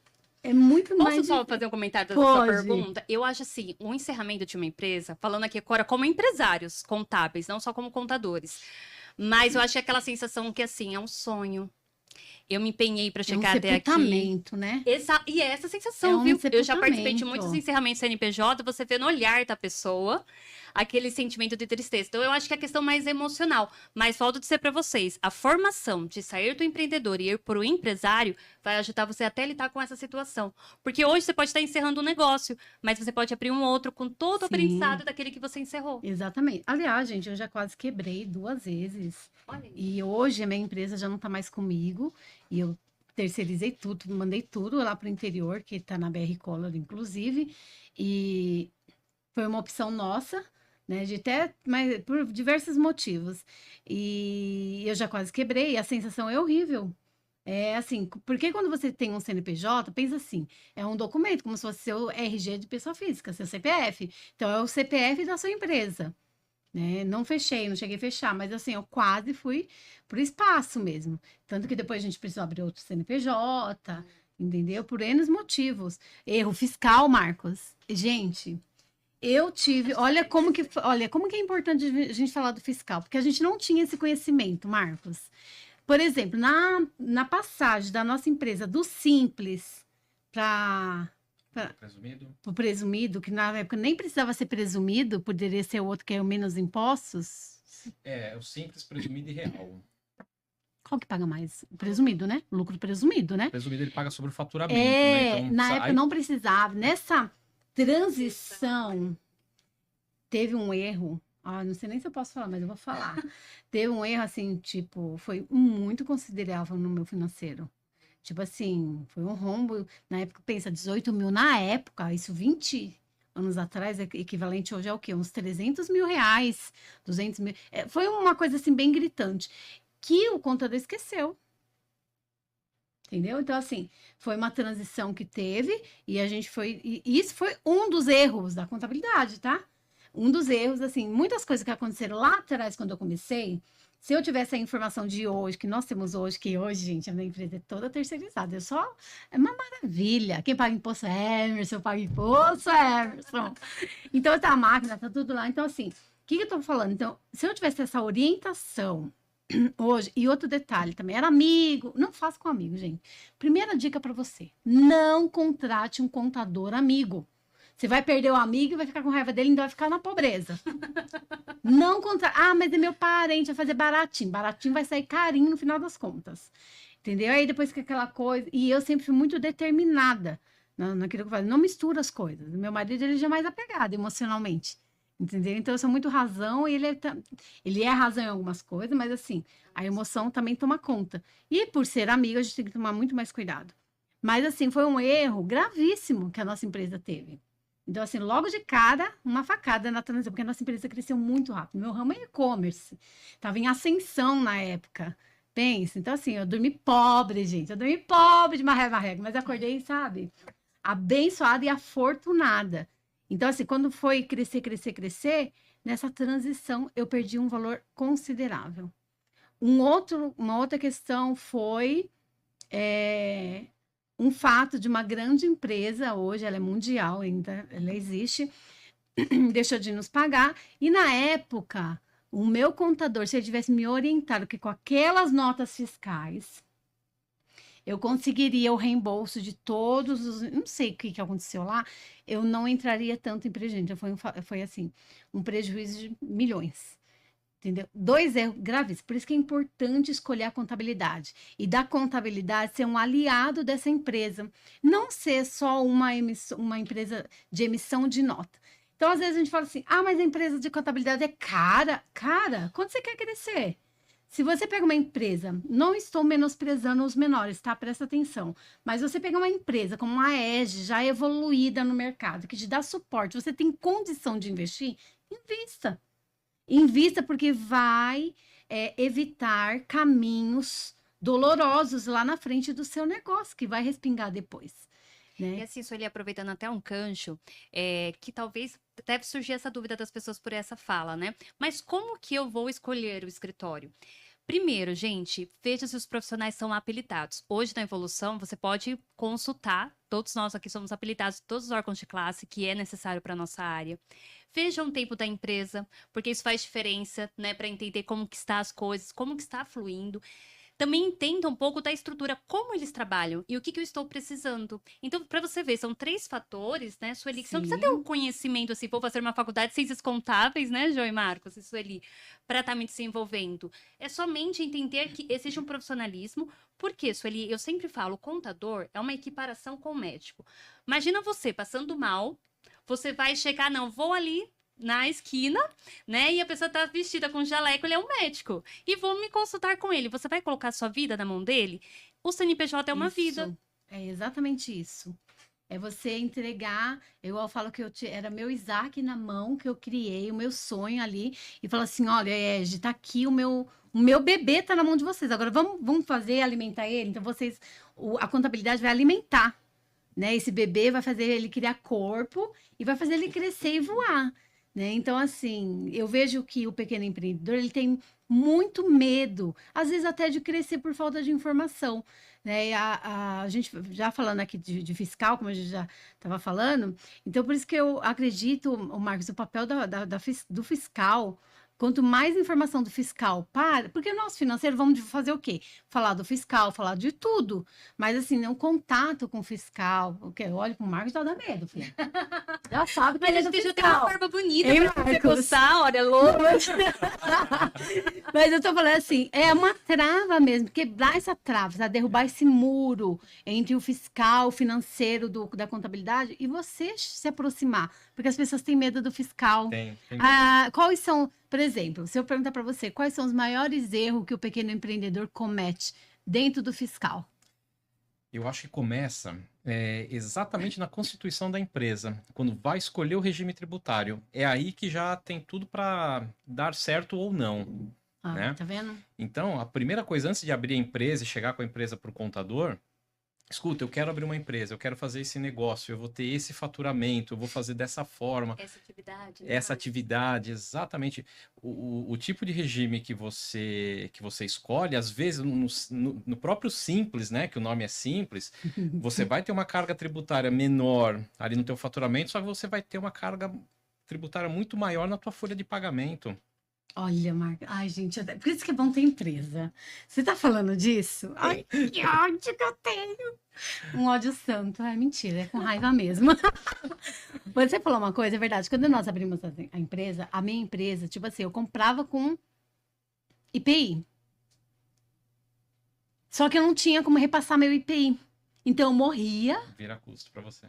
muito mais... Posso só fazer um comentário da sua pergunta? Eu acho assim, o encerramento de uma empresa, falando aqui agora como empresários contábeis, não só como contadores, mas eu acho que aquela sensação que assim, é um sonho. Eu me empenhei para chegar até aqui. Né? E é essa sensação, viu? Eu já participei de muitos encerramentos CNPJ, você vê no olhar da pessoa aquele sentimento de tristeza. Então, eu acho que é a questão mais emocional. Mas volto a dizer para vocês, a formação de sair do empreendedor e ir para o empresário vai ajudar você até lidar com essa situação. Porque hoje você pode estar encerrando um negócio, mas você pode abrir um outro com todo o aprendizado daquele que você encerrou. Exatamente. Aliás, gente, eu já quase quebrei 2 vezes. Olha aí. E hoje a minha empresa já não está mais comigo. E eu terceirizei tudo, mandei tudo lá para o interior, que está na BR Collor, inclusive. E foi uma opção nossa, né? Mas por diversos motivos. E eu já quase quebrei, a sensação é horrível. É assim, porque quando você tem um CNPJ, pensa assim, é um documento, como se fosse seu RG de pessoa física, seu CPF. Então, é o CPF da sua empresa. Né? Não fechei, não cheguei a fechar, mas assim, eu quase fui pro espaço mesmo. Tanto que depois a gente precisou abrir outro CNPJ, entendeu? Por N motivos. Erro fiscal, Marcos. Gente, eu tive... Olha como que é importante a gente falar do fiscal, porque a gente não tinha esse conhecimento, Marcos. Por exemplo, na passagem da nossa empresa do Simples para o presumido, que na época nem precisava ser presumido, poderia ser o outro que é o menos impostos. É o simples, presumido e real. Qual que paga mais? O presumido, né? O lucro presumido, né? O presumido ele paga sobre o faturamento, né? Então, na época não precisava. Nessa transição, teve um erro. Não sei nem se eu posso falar, mas eu vou falar. Teve um erro, assim, tipo, foi muito considerável no meu financeiro. Tipo assim, foi um rombo. Na época, pensa, 18 mil na época, isso 20 anos atrás, equivalente hoje é o quê? Uns 300 mil reais, 200 mil. Foi uma coisa, assim, bem gritante, que o contador esqueceu. Entendeu? Então, assim, foi uma transição que teve e a gente foi... E isso foi um dos erros da contabilidade, tá? Um dos erros, assim, muitas coisas que aconteceram lá atrás, quando eu comecei, Se eu tivesse a informação de hoje, que nós temos hoje, que hoje, gente, a minha empresa é toda terceirizada. É uma maravilha. Quem paga imposto é Emerson, eu pago imposto é Emerson. Então, tá a máquina, tá tudo lá. Então, assim, o que eu tô falando? Então, se eu tivesse essa orientação hoje, e outro detalhe também, era amigo, não faça com amigo, gente. Primeira dica para você, não contrate um contador amigo. Você vai perder o amigo e vai ficar com raiva dele e ainda vai ficar na pobreza. Não contrate. Ah, mas é meu parente, vai fazer baratinho. Baratinho vai sair carinho no final das contas. Entendeu? Aí depois que aquela coisa... E eu sempre fui muito determinada naquilo que eu falo. Não mistura as coisas. Meu marido, ele já é mais apegado emocionalmente. Entendeu? Então, eu sou muito razão e ele é razão em algumas coisas, mas assim, a emoção também toma conta. E por ser amigo, a gente tem que tomar muito mais cuidado. Mas assim, foi um erro gravíssimo que a nossa empresa teve. Então, assim, logo de cara, uma facada na transição, porque a nossa empresa cresceu muito rápido. Meu ramo é e-commerce. Estava em ascensão na época. Pensa. Então, assim, eu dormi pobre, gente. Eu dormi pobre de marrega, mas acordei, sabe? Abençoada e afortunada. Então, assim, quando foi crescer, nessa transição eu perdi um valor considerável. Uma outra questão foi um fato de uma grande empresa, hoje ela é mundial ainda, ela existe, deixou de nos pagar, e na época, o meu contador, se ele tivesse me orientado que com aquelas notas fiscais, eu conseguiria o reembolso de todos os... Não sei o que aconteceu lá, eu não entraria tanto em prejuízo. Foi assim, um prejuízo de milhões. Entendeu? 2 erros graves. Por isso que é importante escolher a contabilidade. E da contabilidade ser um aliado dessa empresa. Não ser só uma empresa de emissão de nota. Então, às vezes, a gente fala assim, ah, mas a empresa de contabilidade é cara. Cara, quando você quer crescer? Se você pega uma empresa, não estou menosprezando os menores, tá? Presta atenção. Mas você pega uma empresa como a EGE, já evoluída no mercado, que te dá suporte, você tem condição de investir, invista. Invista porque vai evitar caminhos dolorosos lá na frente do seu negócio, que vai respingar depois. Né? E assim, Sueli, aproveitando até um gancho, que talvez deve surgir essa dúvida das pessoas por essa fala, né? Mas como que eu vou escolher o escritório? Primeiro, gente, veja se os profissionais são habilitados. Hoje, na Evolução, você pode consultar, todos nós aqui somos habilitados, todos os órgãos de classe que é necessário para a nossa área. Veja o tempo da empresa, porque isso faz diferença, né, para entender como que está as coisas, como que está fluindo. Também entenda um pouco da estrutura, como eles trabalham e o que eu estou precisando. Então, para você ver, são 3 fatores, né, Sueli, que você não precisa ter um conhecimento assim, vou fazer uma faculdade de ciências contábeis, né, João e Marcos e Sueli, para estar me desenvolvendo. É somente entender que existe um profissionalismo. Por quê, Sueli? Eu sempre falo, o contador é uma equiparação com o médico. Imagina você passando mal, você vai chegar, não, vou ali na esquina, né? E a pessoa tá vestida com jaleco, ele é um médico. E vou me consultar com ele. Você vai colocar a sua vida na mão dele? O CNPJ é uma vida. É exatamente isso. É você entregar, eu falo que era meu Isaac na mão, que eu criei, o meu sonho ali, e falo assim, olha, Ege, tá aqui o meu bebê tá na mão de vocês. Agora vamos fazer, alimentar ele. Então a contabilidade vai alimentar, né? Esse bebê vai fazer ele criar corpo e vai fazer ele crescer e voar. Né? Então, assim, eu vejo que o pequeno empreendedor, ele tem muito medo, às vezes até de crescer por falta de informação, né? E a gente já falando aqui de fiscal, como a gente já estava falando, então por isso que eu acredito, Marcos, o papel do fiscal, quanto mais informação do fiscal, porque nós financeiros vamos fazer o quê? Falar do fiscal, falar de tudo, mas assim, não contato com o fiscal, porque olha pro Marcos já dá medo, filho. Já sabe que mas ele a gente tem uma barba bonita pra você gostar, olha, louco. Mas eu tô falando assim, é uma trava mesmo, quebrar essa trava, sabe? Derrubar esse muro entre o fiscal, o financeiro da contabilidade e você se aproximar, porque as pessoas têm medo do fiscal. Tem. Quais são, por exemplo, se eu perguntar para você, quais são os maiores erros que o pequeno empreendedor comete dentro do fiscal? Eu acho que começa exatamente na constituição da empresa, quando vai escolher o regime tributário. É aí que já tem tudo para dar certo ou não. Né? Tá vendo? Então, a primeira coisa, antes de abrir a empresa e chegar com a empresa para o contador, escuta, eu quero abrir uma empresa, eu quero fazer esse negócio, eu vou ter esse faturamento, eu vou fazer dessa forma, Essa atividade, né, essa Marcos? atividade, exatamente. O tipo de regime que você escolhe, às vezes no próprio Simples, né, que o nome é Simples, você vai ter uma carga tributária menor ali no teu faturamento, só que você vai ter uma carga tributária muito maior na tua folha de pagamento. Olha, Marca. Ai, gente, por isso que é bom ter empresa. Você tá falando disso? Ai, que ódio que eu tenho. Um ódio santo. É mentira, é com raiva mesmo. Você falou uma coisa, é verdade. Quando nós abrimos a empresa, a minha empresa, tipo assim, eu comprava com IPI. Só que eu não tinha como repassar meu IPI. Então eu morria Vira custo para você.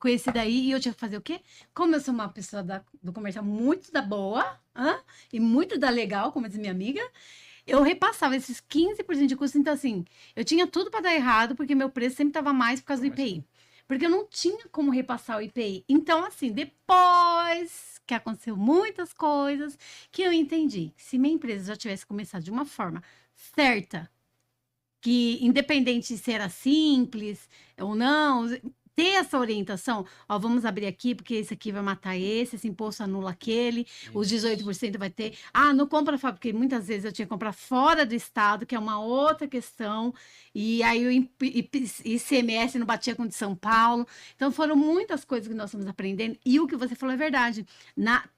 com esse daí e eu tinha que fazer o quê? Como eu sou uma pessoa do comercial muito da boa, e muito da legal, como diz minha amiga, eu repassava esses 15% de custo. Então, assim, eu tinha tudo para dar errado, porque meu preço sempre estava mais por causa do IPI. Porque eu não tinha como repassar o IPI. Então, assim, depois que aconteceu muitas coisas, que eu entendi que se minha empresa já tivesse começado de uma forma certa, que independente de se era simples ou não, ter essa orientação, ó, vamos abrir aqui, porque esse aqui vai matar esse imposto anula aquele, os 18% vai ter. Ah, não compra fora, porque muitas vezes eu tinha que comprar fora do estado, que é uma outra questão, e aí o ICMS não batia com o de São Paulo. Então foram muitas coisas que nós estamos aprendendo, e o que você falou é verdade.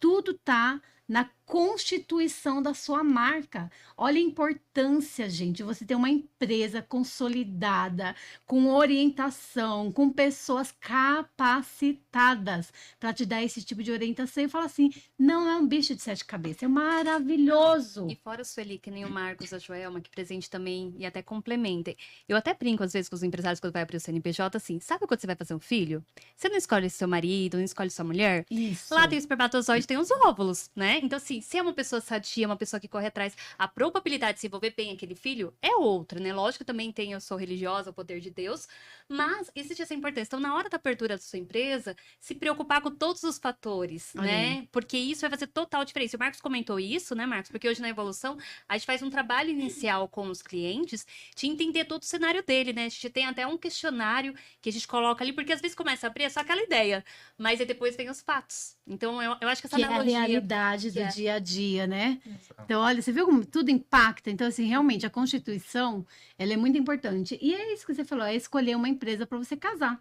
Tudo tá na constituição da sua marca. Olha a importância, gente, você ter uma empresa consolidada, com orientação, com pessoas capacitadas para te dar esse tipo de orientação e falar assim, não é um bicho de sete cabeças, é maravilhoso. E fora o Sueli, que nem o Marcos, a Joelma, que presente também e até complementem. Eu até brinco às vezes com os empresários quando vai abrir o CNPJ assim, sabe quando você vai fazer um filho? Você não escolhe seu marido, não escolhe sua mulher? Isso. Lá tem o espermatozoide, tem os óvulos, né? Então, assim, se é uma pessoa sadia, uma pessoa que corre atrás, a probabilidade de se envolver bem aquele filho é outra, né? Lógico que também tem, eu sou religiosa, o poder de Deus, mas existe essa importância. Então, na hora da apertura da sua empresa, se preocupar com todos os fatores, Olha né? aí. Porque isso vai fazer total diferença. O Marcos comentou isso, né, Marcos? Porque hoje na Evolução, a gente faz um trabalho inicial com os clientes de entender todo o cenário dele, né? A gente tem até um questionário que a gente coloca ali, porque às vezes começa a abrir, é só aquela ideia, mas aí depois vem os fatos. Então, eu acho que essa Que é a analogia... realidade do que é. dia a dia, né? Exato. Então, olha, você viu como tudo impacta? Então, assim, realmente, a Constituição, ela é muito importante. E é isso que você falou, é escolher uma empresa para você casar.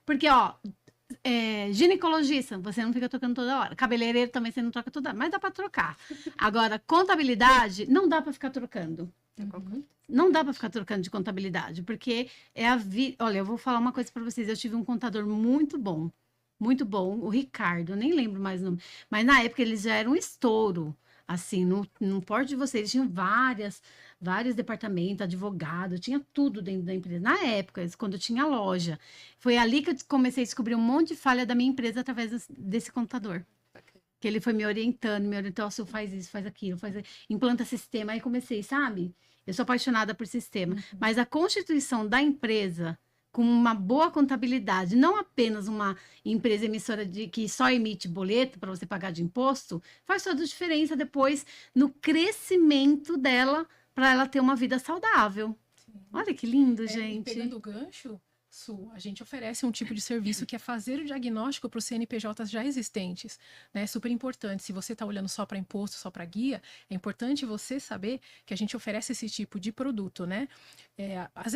Porque, ó, ginecologista, você não fica trocando toda hora. Cabeleireiro também você não troca toda hora, mas dá para trocar. Agora, contabilidade, não dá para ficar trocando. Não dá para ficar trocando de contabilidade, porque é a vida. Olha, eu vou falar uma coisa para vocês. Eu tive um contador muito bom, o Ricardo, eu nem lembro mais o nome, mas na época eles já eram um estouro. Assim, no porte de vocês, eles tinham vários departamentos, advogado, tinha tudo dentro da empresa. Na época, quando eu tinha loja, foi ali que eu comecei a descobrir um monte de falha da minha empresa através desse contador. Que ele foi me orientando, ó, Su, faz isso, faz aquilo, implanta sistema. Aí comecei, sabe? Eu sou apaixonada por sistema. Mas a constituição da empresa, com uma boa contabilidade, não apenas uma empresa emissora que só emite boleto para você pagar de imposto, faz toda a diferença depois no crescimento dela, para ela ter uma vida saudável. Olha que lindo, E gente. pegando o gancho, Su, a gente oferece um tipo de serviço que é fazer o diagnóstico para os CNPJs já existentes, né? Super importante. Se você está olhando só para imposto, só para guia, é importante você saber que a gente oferece esse tipo de produto, né?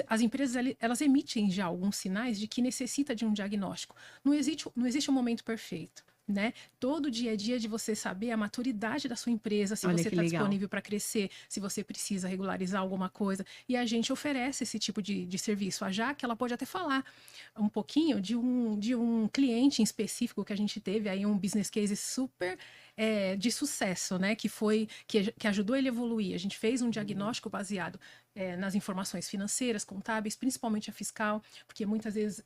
As empresas, elas emitem já alguns sinais de que necessita de um diagnóstico. Não existe um momento perfeito. Né? Todo dia a dia de você saber a maturidade da sua empresa, se Olha você que está legal. disponível para crescer, se você precisa regularizar alguma coisa. E a gente oferece esse tipo de serviço. A Jaque, ela pode até falar um pouquinho de um cliente em específico que a gente teve aí, um business case super de sucesso, né? Que ajudou ele a evoluir. A gente fez um diagnóstico baseado nas informações financeiras, contábeis, principalmente a fiscal, porque muitas vezes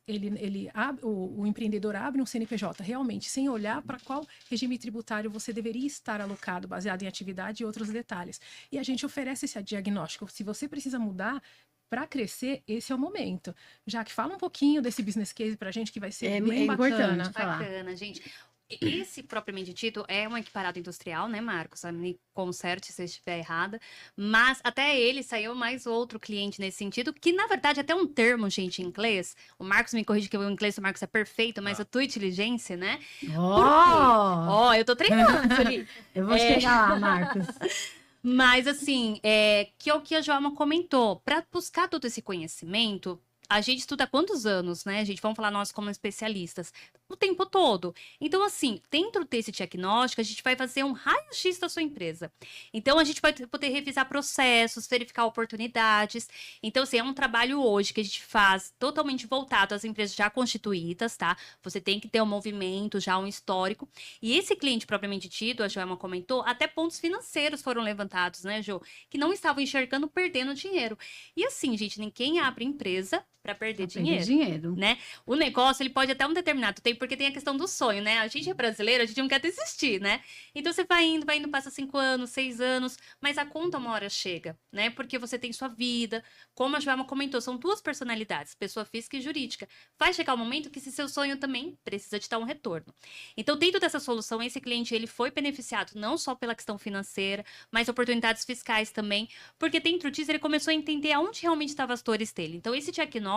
o empreendedor abre um CNPJ realmente sem olhar para qual regime tributário você deveria estar alocado, baseado em atividade e outros detalhes. E a gente oferece esse diagnóstico. Se você precisa mudar para crescer, esse é o momento. Já que fala um pouquinho desse business case para a gente, que vai ser bem importante bacana. falar. Bacana, gente. Esse, propriamente dito, é um equiparado industrial, né, Marcos? Me conserte se eu estiver errada. Mas até ele saiu mais outro cliente nesse sentido, que na verdade até um termo, gente, em inglês. O Marcos me corrige que o inglês do Marcos é perfeito, mas a tua inteligência, né? Ó, Eu tô treinando ali. eu vou chegar lá, Marcos. Mas assim, que é o que a Joelma comentou. Para buscar todo esse conhecimento, a gente estuda há quantos anos, né, gente? Vamos falar nós como especialistas. O tempo todo. Então, assim, dentro desse diagnóstico, a gente vai fazer um raio-x da sua empresa. Então, a gente vai poder revisar processos, verificar oportunidades. Então, assim, é um trabalho hoje que a gente faz totalmente voltado às empresas já constituídas, tá? Você tem que ter um movimento, já um histórico. E esse cliente propriamente dito, a Joelma comentou, até pontos financeiros foram levantados, né, Jo? Que não estavam enxergando, perdendo dinheiro. E assim, gente, ninguém abre empresa para perder dinheiro, né? O negócio, ele pode até um determinado tempo, porque tem a questão do sonho, né? A gente é brasileiro, a gente não quer desistir, né? Então você vai indo, passa 5 anos, 6 anos, mas a conta uma hora chega, né? Porque você tem sua vida, como a Joelma comentou, são 2 personalidades, pessoa física e jurídica. Vai chegar um momento que esse seu sonho também precisa te dar um retorno. Então, dentro dessa solução, esse cliente, ele foi beneficiado não só pela questão financeira, mas oportunidades fiscais também, porque dentro disso ele começou a entender aonde realmente estavam as dores dele. Então, esse diagnóstico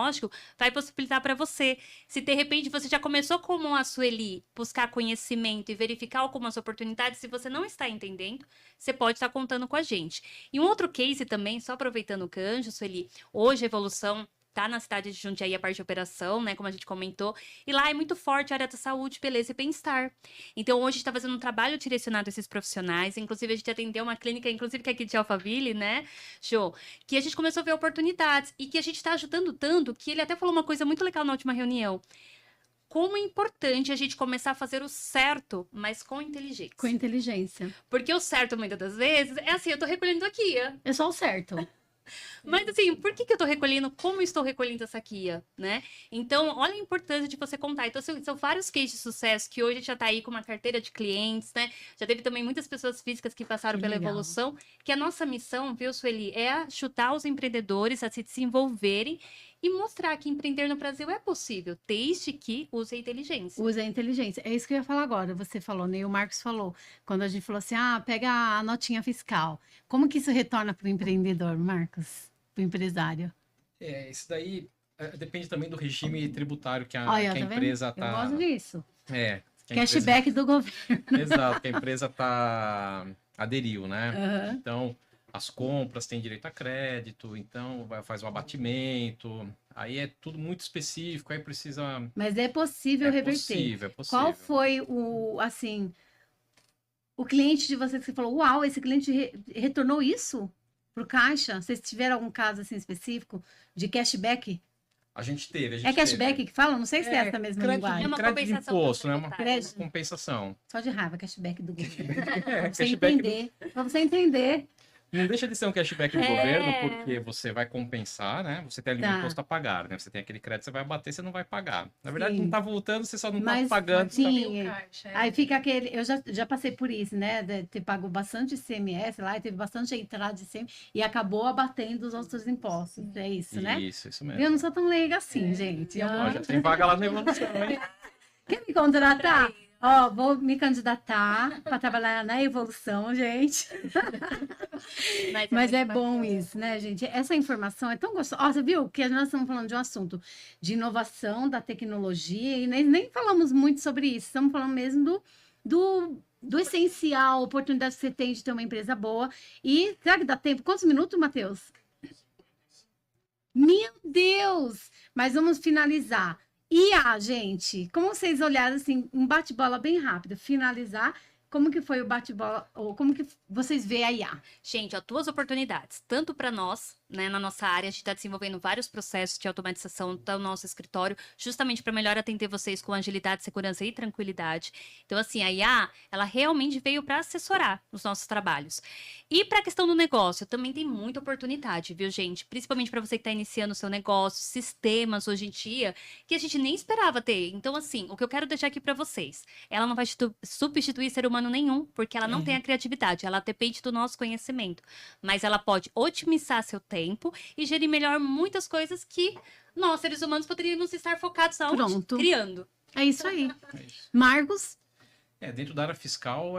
vai possibilitar para você, se de repente você já começou como a Sueli, buscar conhecimento e verificar algumas oportunidades, se você não está entendendo, você pode estar contando com a gente. E um outro case também, só aproveitando o gancho, Sueli, hoje a evolução tá na cidade de Jundiaí a parte de operação, né, como a gente comentou, e lá é muito forte a área da saúde, beleza e bem-estar. Então, hoje a gente está fazendo um trabalho direcionado a esses profissionais, inclusive a gente atendeu uma clínica, inclusive que é aqui de Alphaville, né, Jo, que a gente começou a ver oportunidades e que a gente está ajudando tanto, que ele até falou uma coisa muito legal na última reunião. Como é importante a gente começar a fazer o certo, mas com inteligência. Com inteligência. Porque o certo, muitas das vezes, é assim, eu tô recolhendo aqui, É só o certo. Mas assim, por que eu tô recolhendo? Como eu estou recolhendo essa guia, né? Então, olha a importância de você contar. Então, são vários cases de sucesso que hoje a gente já tá aí com uma carteira de clientes, né? Já teve também muitas pessoas físicas que passaram pela evolução. Que a nossa missão, viu, Sueli, é ajudar os empreendedores a se desenvolverem e mostrar que empreender no Brasil é possível, desde que use a inteligência. Use a inteligência. É isso que eu ia falar agora. Você falou, né? O Marcos falou. Quando a gente falou assim, pega a notinha fiscal. Como que isso retorna para o empreendedor, Marcos? Para o empresário? Isso daí depende também do regime tributário que a Olha, empresa está. tá... Eu gosto disso. Cashback do governo. Exato, que a empresa aderiu, né? Uhum. Então, as compras têm direito a crédito, então faz um abatimento, aí é tudo muito específico, aí precisa... Mas é possível reverter. É possível. Qual foi o cliente de vocês que falou, uau, esse cliente retornou isso pro caixa? Vocês tiveram algum caso assim específico de cashback? A gente teve. É cashback que fala? Não sei se é essa mesma linguagem. É uma crédito de compensação imposto, né? Uma Crédito. compensação. Só de raiva, cashback do governo. Pra você entender. Pra você entender. Não deixa de ser um cashback do governo, porque você vai compensar, né? Você tem ali um imposto a pagar, né? Você tem aquele crédito, você vai bater, você não vai pagar. Na verdade, não tá voltando, você só não tá pagando. Sim, aí fica aquele... Eu já passei por isso, né? De ter pago bastante ICMS lá, e teve bastante entrada de ICMS, e acabou abatendo os outros impostos. É isso, né? Isso mesmo. Eu não sou tão leiga assim, gente. Já tem vaga lá na evolução, hein? Quer me contratar? Ó, vou me candidatar para trabalhar na evolução, gente. Mas é bom isso, né, gente? Essa informação é tão gostosa. Ó, você viu que nós estamos falando de um assunto de inovação, da tecnologia, e nem falamos muito sobre isso. Estamos falando mesmo do essencial, oportunidade que você tem de ter uma empresa boa. E será que dá tempo? Quantos minutos, Matheus? Meu Deus! Mas vamos finalizar. Gente, como vocês olharam assim, um bate-bola bem rápido, finalizar, como que foi o bate-bola, ou como que vocês veem a IA? Gente, ó, 2 oportunidades, tanto para nós, né, na nossa área, a gente está desenvolvendo vários processos de automatização do nosso escritório, justamente para melhor atender vocês com agilidade, segurança e tranquilidade. Então, assim, a IA, ela realmente veio para assessorar os nossos trabalhos. E para a questão do negócio, também tem muita oportunidade, viu, gente? Principalmente para você que está iniciando o seu negócio, sistemas hoje em dia, que a gente nem esperava ter. Então, assim, o que eu quero deixar aqui para vocês, ela não vai substituir ser humano nenhum, porque ela não tem a criatividade, ela depende do nosso conhecimento. Mas ela pode otimizar seu tempo e gerir melhor muitas coisas que nós, seres humanos, poderíamos estar focados aonde? Pronto. Criando. É isso aí. Marcos? Dentro da área fiscal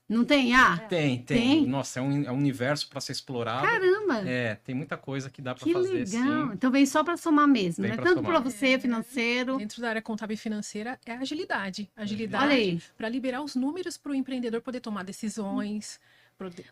Não tem? Ah, tem. Tem? Nossa, é um universo para ser explorado. caramba! Tem muita coisa que dá para Que fazer, legal. sim. Então vem só para somar mesmo, Vem né? pra Tanto somar. para você, financeiro. Dentro da área contábil e financeira é agilidade. Olha Agilidade aí, para liberar os números para o empreendedor poder tomar decisões,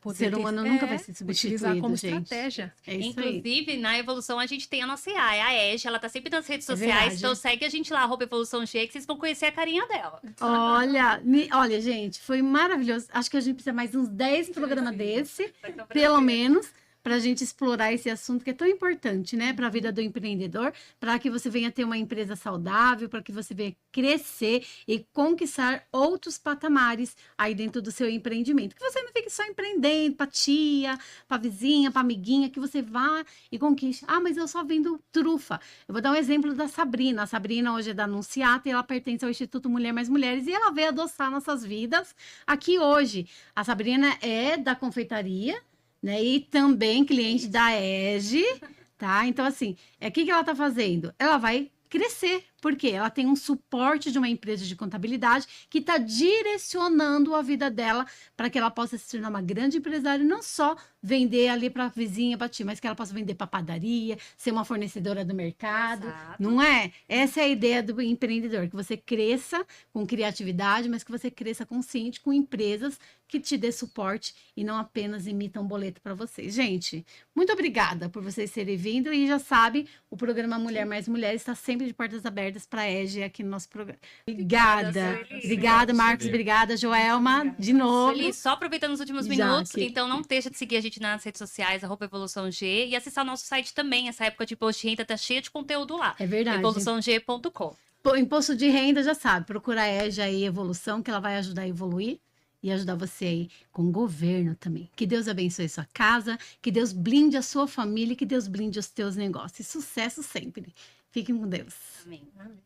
o ser humano nunca vai ser utilizar substituído, como gente. estratégia. É isso aí. Inclusive, na Evolução, a gente tem a nossa IA, é a Ege, ela tá sempre nas redes É sociais, verdade. então segue a gente lá, @Evolução G, que vocês vão conhecer a carinha dela. Olha, gente, foi maravilhoso. Acho que a gente precisa mais uns 10 programas desse, pelo menos, para a gente explorar esse assunto que é tão importante, né, para a vida do empreendedor, para que você venha ter uma empresa saudável, para que você venha crescer e conquistar outros patamares aí dentro do seu empreendimento. Que você não fique só empreendendo para tia, para vizinha, para amiguinha, que você vá e conquiste. Ah, mas eu só vendo trufa. Eu vou dar um exemplo da Sabrina. A Sabrina hoje é da Anunciata e ela pertence ao Instituto Mulher Mais Mulheres e ela veio adoçar nossas vidas aqui hoje. A Sabrina é da confeitaria, né? E também cliente da EGE, tá? Então, assim, o que ela tá fazendo? Ela vai crescer, porque ela tem um suporte de uma empresa de contabilidade que está direcionando a vida dela para que ela possa se tornar uma grande empresária e não só vender ali para a vizinha, para ti, mas que ela possa vender para padaria, ser uma fornecedora do mercado, Exato. não é? Essa é a ideia do empreendedor, que você cresça com criatividade, mas que você cresça consciente com empresas que te dê suporte e não apenas imitam um boleto para vocês. Gente, muito obrigada por vocês terem vindo e já sabe, o programa Mulher Mais Mulher está sempre de portas abertas para a EGE aqui no nosso programa. Obrigada. Sueli. Obrigada, Marcos. Obrigada, Joelma. De novo. Sueli, só aproveitando os últimos Já minutos, que- então não deixa de seguir a gente nas redes sociais, @Evolução G, e acessar o nosso site também. Essa época de imposto de renda tá cheia de conteúdo lá. É verdade. evoluçãog.com. Pô, imposto de renda, já sabe, procura a EJA aí, Evolução, que ela vai ajudar a evoluir e ajudar você aí com o governo também. Que Deus abençoe sua casa, que Deus blinde a sua família, que Deus blinde os teus negócios. Sucesso sempre. Fiquem com Deus. Amém. Amém.